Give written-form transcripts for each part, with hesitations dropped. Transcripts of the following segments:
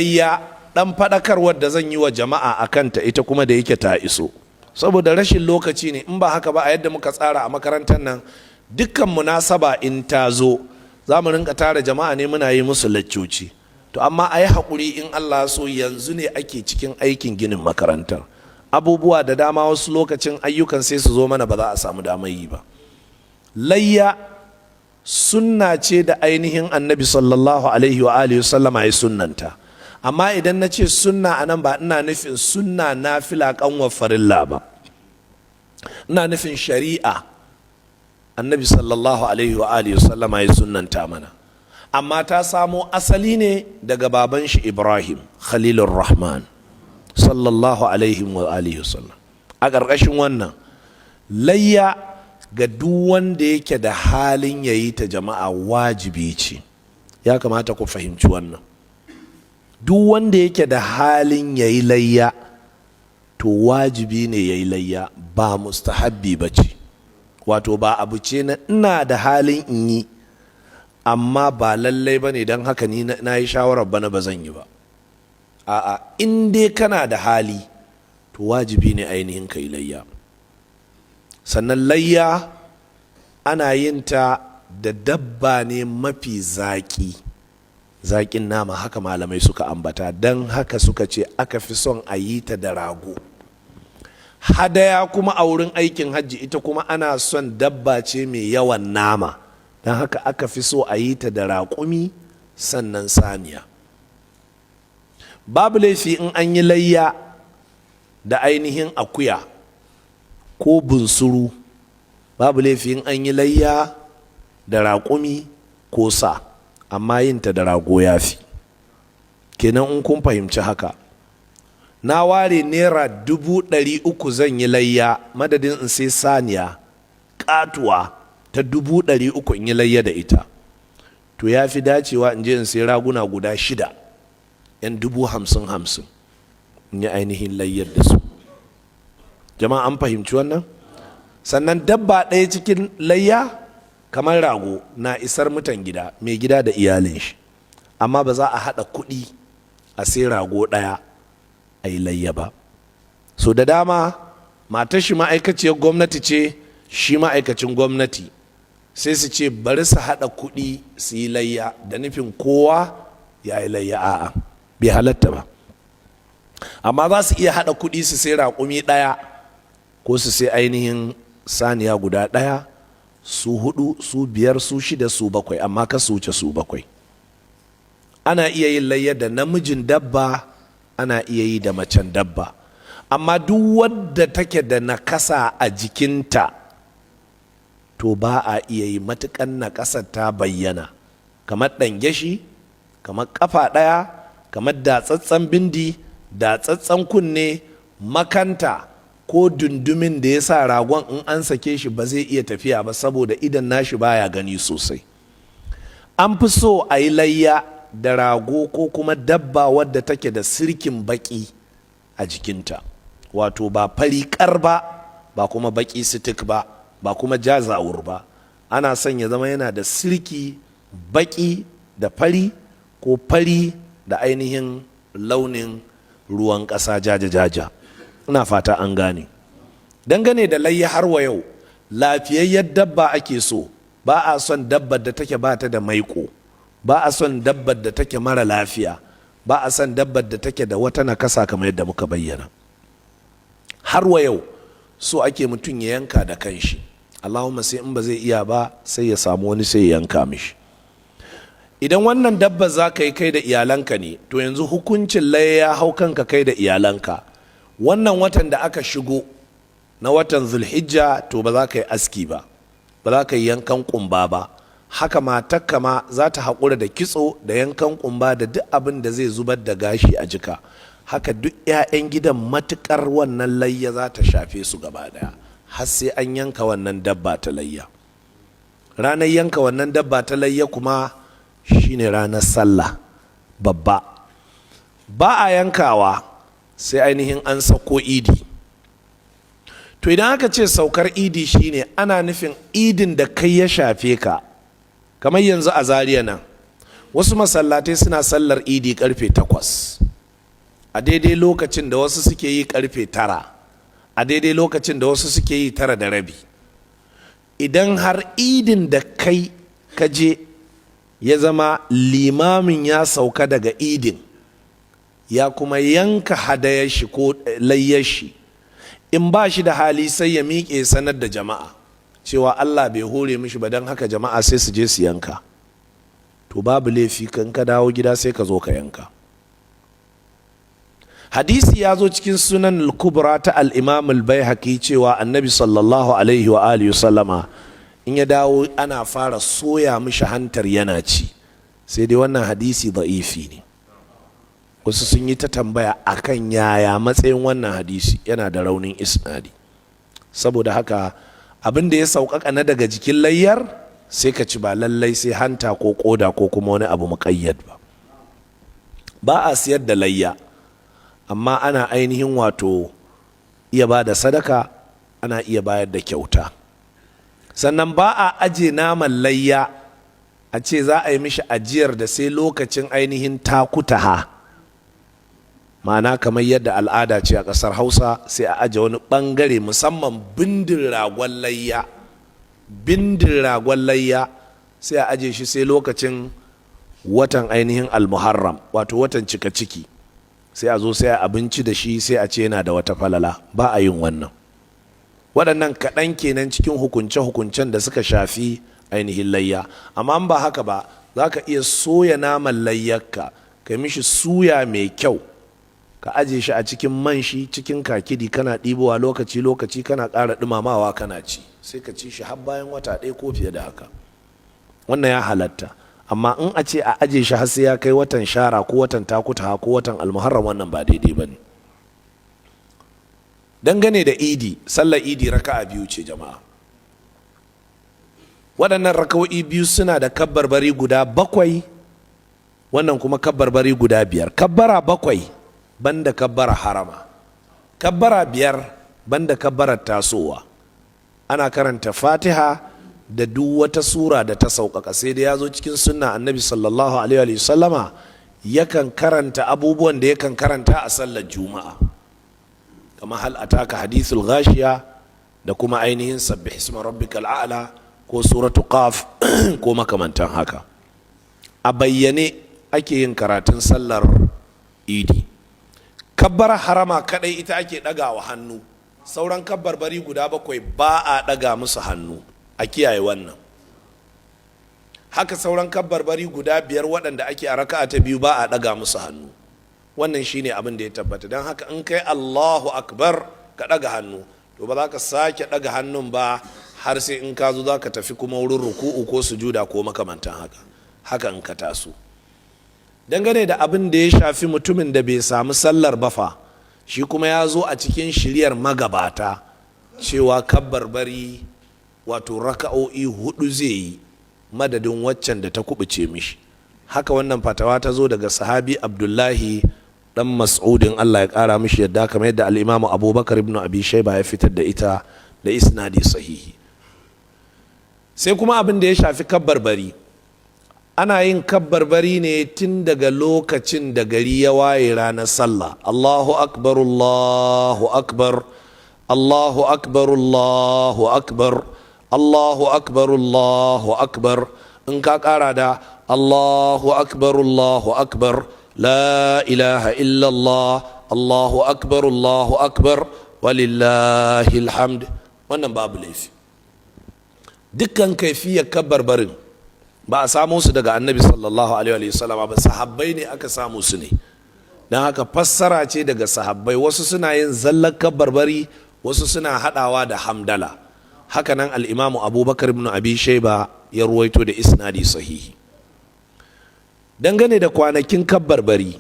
layya dan fadakarwar da zan yi wa jama'a akan ta ita kuma da yake ta iso, saboda rashin lokaci ne. In ba haka ba, a yadda muka tsara a makarantar nan, dukkan munasaba in ta zo za mu rinka tara jama'a ne muna yi musu laccoci. To amma a yi haƙuri, in Allah so yanzu ne ake cikin aikin ginin makarantar, abubuwa da dama wasu lokacin ayyukan sai su zo mana ba za a samu damar yi ba. Layya sunna ce da ainihin annabi sallallahu alaihi wa alihi sallama ya sunnanta, amma idan na ce sunna anan ba ina nufin sunna nafila kanwa farilla ba, ina nufin shari'a annabi sallallahu alaihi wa alihi sallama ya sunnanta mana, amma ta samo asali ne daga baban shi Ibrahim Khalilur Rahman sallallahu alaihi wa alihi sallam. A ƙarƙashin wannan, layya ga duk wanda yake da halin yayi ta jama'a wajibi ce. Ya kamata ku fahimci wannan. Duk wanda yake da halin yayi layya to wajibi ne yayi layya, ba mustahabbi bace. Wato ba abu ce na ina da halin in yi amma ba lallai bane dan haka ni na yi shawarar bana ba zan yi ba. A'a, in dai kana da hali to wajibi ne ainihin kai layya. Sannan layya ana yin ta da dabba ne mafi zaƙi, zaƙin nama, haka malamai suka ambata, don haka suka ce aka fi son a yi ta da rago. Hadaya kuma a wurin aikin hajji ita kuma ana son dabba ce mai yawan nama, don haka aka fi so a yi ta da raƙumi sannan saniya. Babu laifi in an yi layya da ainihin akuya ko bunsuru, babu laifi in an yi layya da raƙumi ko sa, amma yin ta da rago ya fi. Kenan in kun fahimci haka, na ware naira 300,000 zan yi layya, madadin in sai saniya katuwa ta 300,000 in yi layya da ita, to ya fi dacewa in je in sai raguna guda 6 'yan 50,000 in yi ainihin layyar da su. Jama'a an fahimci wannan? Sannan dabba ɗaya cikin layya kamar rago na isar mutan gida, mai gida da iyalin shi, amma ba za a haɗa kuɗi a sai rago ɗaya a yi layya ba. So da dama matar shi ma'aikaciyar gwamnati ce, shi ma'aikacin gwamnati, sai su ce bari su haɗa kuɗi su yi layya da nufin kowa ya yi layya. A'a, bai halatta ba. Amma za su iya haɗa kuɗi su sai raƙumi ɗaya ko su sai ainihin saniya guda ɗaya, su 4, su 5, su 6, su 7, amma ka su wuce su 7. Ana iya yin layya da namijin dabba, ana iya yi da macen dabba, amma duk wadda take da nakasa a jikinta to ba a iya yi matukan nakasar ta bayyana, kamar ɗangeshi, kamar ƙafa ɗaya, kamar datsatsen bindi, datsatsen kunne, makanta, ko dundumin da ya sa ragon in an sake shi ba zai iya tafiya ba saboda idan nashi baya gani sosai. An fi so a yi layya da rago ko kuma dabba wadda take da sirkin baki a jikinta, wato ba fari kar ba, ba kuma baki sitik ba, ba kuma jazawur ba. Ana son ya zama yana da sirki baki da fari, ko fari da ainihin launin ruwan ƙasa jaja-jaja. Ina fata an gane. Dangane da layya har wa yau, lafiyayyar dabba ake so, ba a son dabbar da take ba ta da maiko, ba a son dabbar da take mara lafiya, ba a son dabbar da take da wata nakasa kamar yadda muka bayyana. Har wa yau so ake mutum ya yanka da kanshi, Allahumma sai in ba zai iya ba sai ya samu wani sai ya yanka mishi. Idan wannan dabba za ka yi kai da iyalanka ne, to yanzu hukuncin layya ya hau kanka kai da iyalanka. Wannan watan da aka shigo na watan Zulhijja, to ba za ka yi aski ba, ba za ka yi yankan kumba ba. Haka matakka ma za ta haƙura da kitso da yankan kumba da duk abin da zai zubar da gashi a jika. Haka duk 'ya'yan gidan matuƙar wannan layya za ta shafe su gaba ɗaya, har sai an yanka wannan dabba ta layya. Ranar yanka wannan dabba ta layya kuma shine ranar sallah babba. Ba a yankawa sai ainihin an sauko idi. To idan aka ce saukar idi shine ana nufin idin da kai ya shafe ka, kamar yanzu a Zariya nan wasu masallatai suna sallar idi karfe 8 a daidai lokacin da wasu suke yi karfe 9 a daidai lokacin da wasu suke yi 9:30. idan har idin da kai kaje ya zama limamin ya sauka daga idin ya kuma yanka hadayar shi ko layyar shi, in ba shi da hali sai ya miƙe sanar da jama'a cewa Allah bai hore mishi ba, don haka jama'a sai su je su yanka, to babu laifi kan ka dawo gida sai ka zo ka yanka. Hadisi ya zo cikin sunan al-kubra ta al-imam al-baihaqi cewa annabi sallallahu alaihi wa alihi sallama in ya dawo ana fara soya mishi hantar yana ci, sai dai wannan hadisi da'ifi ne. Wasu sun yi ta tambaya akan yaya matsayin wannan hadisi, yana da raunin isnadi. Saboda haka abin da ya sauƙaƙa na daga jikin layyar sai ka ci, ba lallai sai hanta ko ƙoda ko kuma wani abu muƙayyad ba. Ba a siyar da layya, amma ana ainihin wato iya ba da sadaka, ana iya bayar da kyauta. Sannan ba a aje naman layya a ce za a yi mishi ajiyar da sai lokacin ainihin takutaha, ma'ana kamar yadda al'ada ce a ƙasar Hausa, sai a aje wani ɓangare musamman bindin ragon layya sai a aje shi sai lokacin watan ainihin al-muharram, wato watan cika ciki, sai a zo sai a abinci da shi, sai a ce yana da wata falala. Ba a yin wannan. Waɗannan kaɗan kenan cikin hukunce-hukuncen da suka shafi ainihin layya. Amma ba haka ba, za ka iya soya naman layyarka, ka mishi suya mai kyau, ka aje shi a cikin man shi, cikin kakidi, kana ɗibowa lokaci-lokaci, kana ƙara ɗumamawa kana ci, sai ka ci shi har bayan wata 1 ko fiye da haka. Wannan ya halatta. Amma in a ce a aje shi har sai ya kai watan shara ko watan takuta ko watan almuharram, wannan ba daidai ba ne. Dangane da idi, sallar idi raka'a 2 ce jama'a. Waɗannan raka'o'i 2 suna da kabbarbari guda 7, wannan kuma kabbarbari guda 5. Kabbara 7 banda kabbara harama, kabbara 5 banda kabbarar tasowa. Ana karanta Fatiha da duk wata sura da ta sauƙaƙa, sai da ya zo cikin sunna annabi sallallahu alaihi wa sallama yakan karanta abubuwan da yakan karanta a sallar juma'a, kamar hal ataka hadithul ghashiya da kuma ainihin sabbih isma rabbikal a'la ko suratu qaf ko makamantan haka. A bayyane ake yin karatun sallar idi. Kabbar harama kadai ita ake ɗagawa hannu, sauran kabbarbari guda 7 ba a ɗaga musu hannu, a kiyaye wannan. Haka sauran kabbarbari guda 5 waɗanda ake a raka'a ta 2 ba a ɗaga musu hannu. Wannan shine abin da ya tabbata. Don haka in kai Allahu akbar ka ɗaga hannu, to ba za ka sake ɗaga hannun ba har sai in ka zo za ka tafi kuma wurin ruku'u ko sujuda ko makamantan haka. Haka in ka taso. Dangane da abin da ya shafi mutumin da bai samu sallar bafa, shi kuma ya zo a cikin shiryar magabata cewa kabbarbari wato raka'o'i 4 zai yi madadin waccan da ta kubuce mishi. Haka wannan fatawa ta zo daga sahabi Abdullahi dan Mas'udin, Allah ya kara mishi yadda, kamar yadda al-Imam Abubakar ibn Abi Shayba ya fitar da ita da isnadi sahihi. Sai kuma abin da ya shafi kabbarbari, ana yin kabbarbari ne tun daga lokacin da gari ya waye ranar sallah. Allahu akbar, Allahu akbar, Allahu akbar, Allahu akbar, Allahu akbar, Allahu akbar. In ka kara da Allahu akbar, Allahu akbar, la ilaha illallah, Allahu akbar, Allahu akbar, walillahil hamd, wannan babu laifi. Dukkan kaifiyar kabbarbarin ba a samu su daga annabi sallallahu alaihi wasallam ba, sahabbai ne aka samu su ne. don haka fassara ce daga sahabbai. Wasu suna yin zallar kabarbari, wasu suna hadawa da hamdala. Hakanan al-Imamu Abubakar ibn Abi Shayba ya ruwaito da isnadi sahihi. Dangane da kwanakin kabarbari,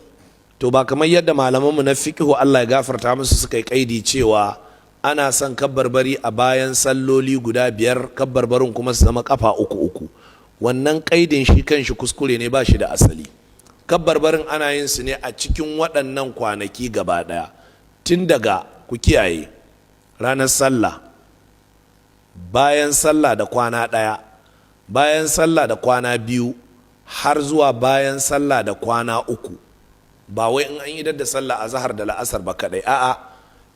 to ba kamar yadda malamanmu na fiqhu Allah ya gafarta musu suka yi kaidi cewa ana son kabarbari a bayan salloli guda 5, kabarbarin kuma su zama kafa 3-3. Wannan kaidin shi kanshi kuskure ne, ba shi da asali. Kabbarbarin ana yin su ne a cikin waɗannan kwanaki gaba ɗaya, tun daga, ku kiyaye, ranar sallah, bayan sallah da kwana ɗaya, bayan sallah da kwana 2, har zuwa bayan sallah da kwana uku, ba wai in an idar da sallah azhar da la'asar ba kadai, a'a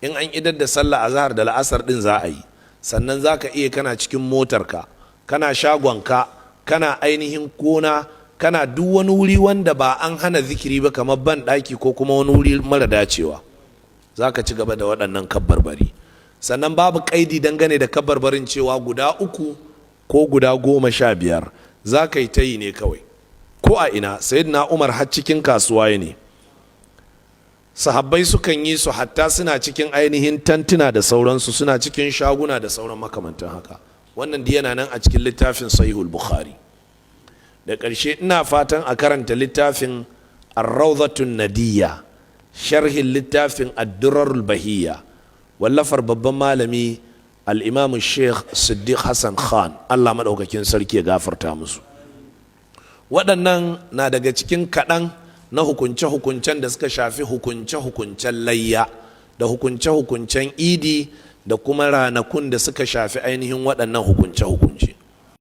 in an idar da sallah azhar da la'asar din za a yi, sannan za ka iya kana cikin motarka, kana shagonka, kana ainihin gona, kana duk wani wuri wanda ba an hana zikiri ba kamar ban ɗaki ko kuma wani wuri mara dacewa, za ka ci gaba da waɗannan kabbarbari. Sannan babu ƙaidi dangane da kabbarbarin cewa guda uku ko guda 15 za ka yi ta yi ne kawai ko a ina. Sayyidina Umar har cikin kasuwa ne, sahabbai sukan yi su hatta suna cikin ainihin tantuna da sauransu, suna cikin shaguna da sauran makamantan haka. Wannan da yana nan a cikin littafin Sahihul Bukhari. Da ƙarshe ina fatan a karanta littafin Ar-Rawdatun Nadiyya, sharhin littafin Ad-Durarul Bahiyya, wallafar babban malami al-Imam Sheikh Siddiq Hassan Khan, Allah madaukakin sarki ya gafarta musu. Waɗannan na daga cikin kaɗan na hukunce-hukuncen da suka shafi hukunce-hukuncen layya da hukunce-hukuncen idi da kuma ranakun da suka shafi ainihin waɗannan hukunce-hukunce.